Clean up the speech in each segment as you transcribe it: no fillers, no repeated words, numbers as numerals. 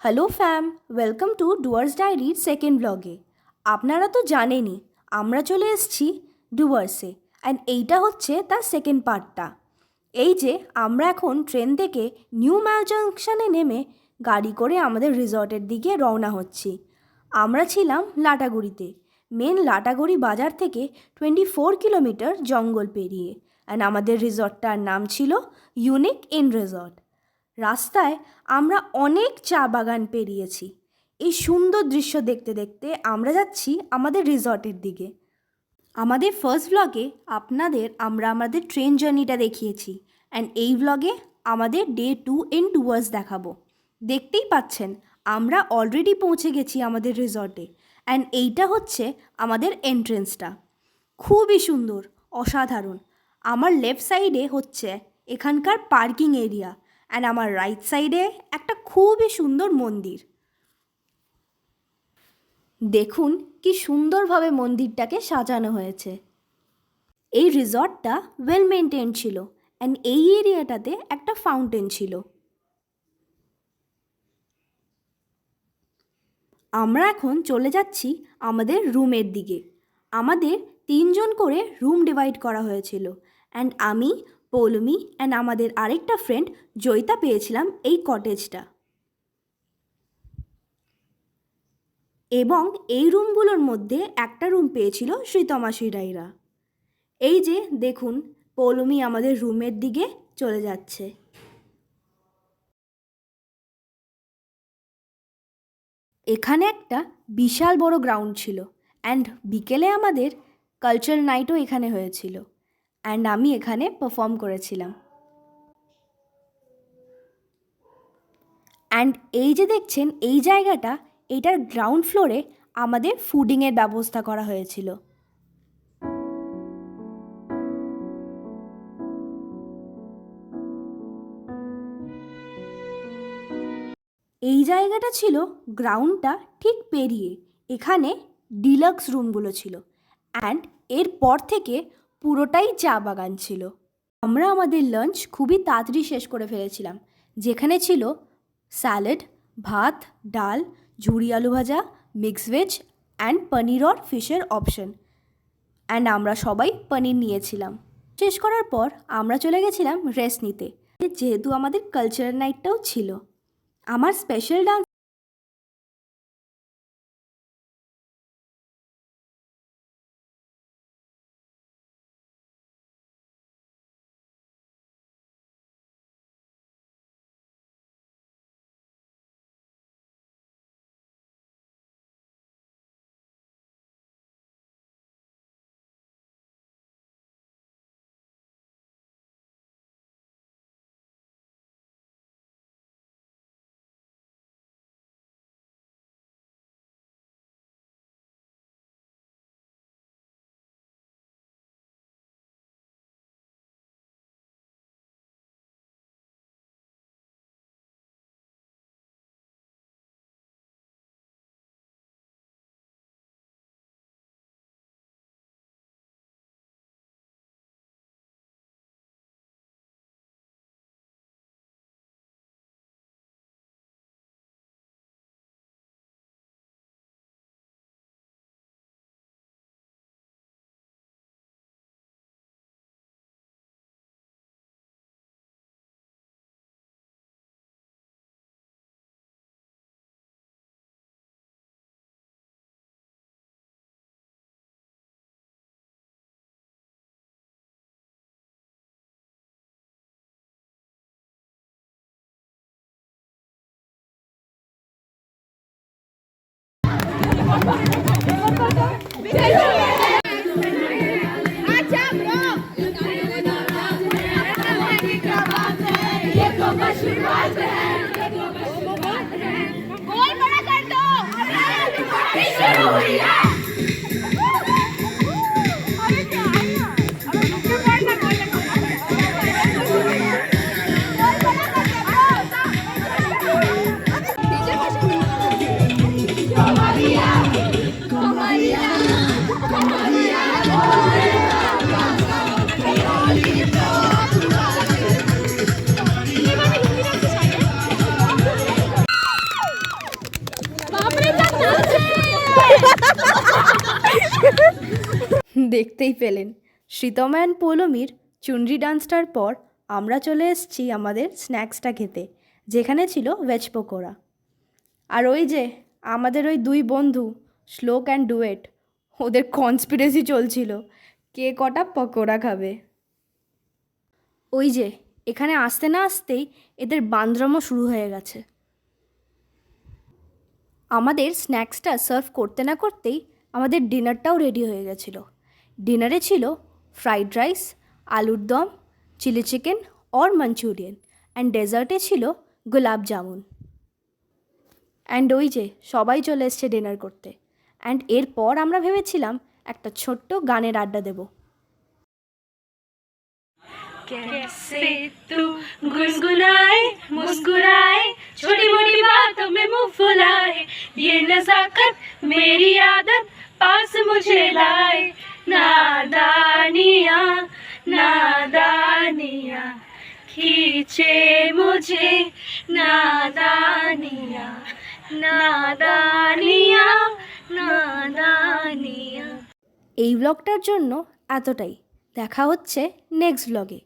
Hello fam, welcome to Dooars ডায়েরির second ব্লগে। আপনারা তো জানেনই আমরা চলে এসেছি ডুয়ার্সে, অ্যান্ড এইটা হচ্ছে তার সেকেন্ড পার্টটা। এই যে আমরা এখন ট্রেন থেকে নিউ ম্যাল জাংশনে নেমে গাড়ি করে আমাদের রিসর্টের দিকে রওনা হচ্ছি। আমরা ছিলাম লাটাগুড়িতে, মেন লাটাগুড়ি বাজার থেকে 24 কিলোমিটার জঙ্গল পেরিয়ে, অ্যান্ড আমাদের রিসর্টটার নাম ছিল ইউনিক ইন রিসর্ট। রাস্তায় আমরা অনেক চা বাগান পেরিয়েছি। এই সুন্দর দৃশ্য দেখতে দেখতে আমরা যাচ্ছি আমাদের রিসর্টের দিকে। আমাদের ফার্স্ট ব্লগে আমরা আমাদের ট্রেন জার্নিটা দেখিয়েছি, অ্যান্ড এই ব্লগে আমাদের ডে 2 ইন ডুয়ার্স দেখাবো। দেখতেই পাচ্ছেন আমরা অলরেডি পৌঁছে গেছি আমাদের রিসর্টে, অ্যান্ড এইটা হচ্ছে আমাদের এন্ট্রেন্সটা। খুবই সুন্দর, অসাধারণ। আমার লেফট সাইডে হচ্ছে এখানকার পার্কিং এরিয়া, অ্যান্ড আমার রাইট সাইডে একটা খুবই সুন্দর মন্দির। দেখুন কি সুন্দরভাবে মন্দিরটাকে সাজানো হয়েছে। এই রিসর্টটা ওয়েল মেনটেন ছিল, অ্যান্ড এই এরিয়াটাতে একটা ফাউন্টেন ছিল। আমরা এখন চলে যাচ্ছি আমাদের রুমের দিকে। আমাদের 3জন করে রুম ডিভাইড করা হয়েছিল, অ্যান্ড আমি, পৌলমি অ্যান্ড আমাদের আরেকটা ফ্রেন্ড জয়িতা পেয়েছিলাম এই কটেজটা। এবং এই রুমগুলোর মধ্যে একটা রুম পেয়েছিল শ্রীতমা শ্রীরাইরা। এই যে দেখুন, পৌলমি আমাদের রুমের দিকে চলে যাচ্ছে। এখানে একটা বিশাল বড় গ্রাউন্ড ছিল, অ্যান্ড বিকেলে আমাদের কালচার নাইটও এখানে হয়েছিল, অ্যান্ড আমি এখানে পারফর্ম করেছিলাম। অ্যান্ড এই যে দেখছেন এই জায়গাটা, এইটার গ্রাউন্ড ফ্লোরে আমাদের ফুডিংয়ের ব্যবস্থা করা হয়েছিল। এই জায়গাটা ছিল গ্রাউন্ডটা ঠিক পেরিয়ে, এখানে ডিলাক্স রুমগুলো ছিল, অ্যান্ড এরপর থেকে পুরোটাই চা বাগান ছিল। আমরা আমাদের লাঞ্চ খুবই তাড়াতাড়ি শেষ করে ফেলেছিলাম, যেখানে ছিল স্যালাড, ভাত, ডাল, ঝুরি আলু ভাজা, mix veg and paneer or ফিশের অপশন, অ্যান্ড আমরা সবাই পনির নিয়েছিলাম। শেষ করার পর আমরা চলে গেছিলাম রেস্ট নিতে, যেহেতু আমাদের কালচারাল নাইটটাও ছিল। আমার স্পেশাল ডান্স দেখতেই পেলেন শ্রীতমা অ্যান্ড পৌলমীর চুনরি ডান্সটার পর আমরা চলে এসেছি আমাদের স্ন্যাক্সটা খেতে, যেখানে ছিল ভেজ পকোড়া। আর ওই যে আমাদের ওই দুই বন্ধু শ্লোক অ্যান্ড ডুয়েট, ওদের কনস্পিরেসি চলছিল কে কটা পকোড়া খাবে। ওই যে এখানে আসতে না আসতেই এদের বান্দরামও শুরু হয়ে গেছে। আমাদের স্ন্যাক্সটা সার্ভ করতে না করতেই আমাদের ডিনারটাও রেডি হয়ে গেছিলো। ডিনারে ছিল ফ্রাইড রাইস, আলুর দম, chilli chicken or manchurian, and ডেজার্টে ছিল গোলাপ জামুন। অ্যান্ড ওই যে সবাই চলে এসছে ডিনার করতে। অ্যান্ড এরপর আমরা ভেবেছিলাম একটা ছোট্ট গানের আড্ডা দেব। कैसे तू गुनगुनाए मुस्कुराए छोटी मोटी बातों में मुंह फुलाए, ये नजाकत मेरी आदत पास मुझे लाए, नादानिया नादानिया खींचे मुझे, नादानिया नादानिया नादानिया। এই ব্লগটার জন্য এতটাই। দেখা হচ্ছে নেক্সট ব্লগে।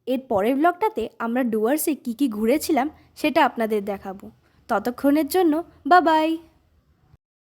এর পরের ব্লগটাতে আমরা ডুয়ার্সে কী কী ঘুরেছিলাম সেটা আপনাদের দেখাবো। ততক্ষণের জন্য বাই বাই।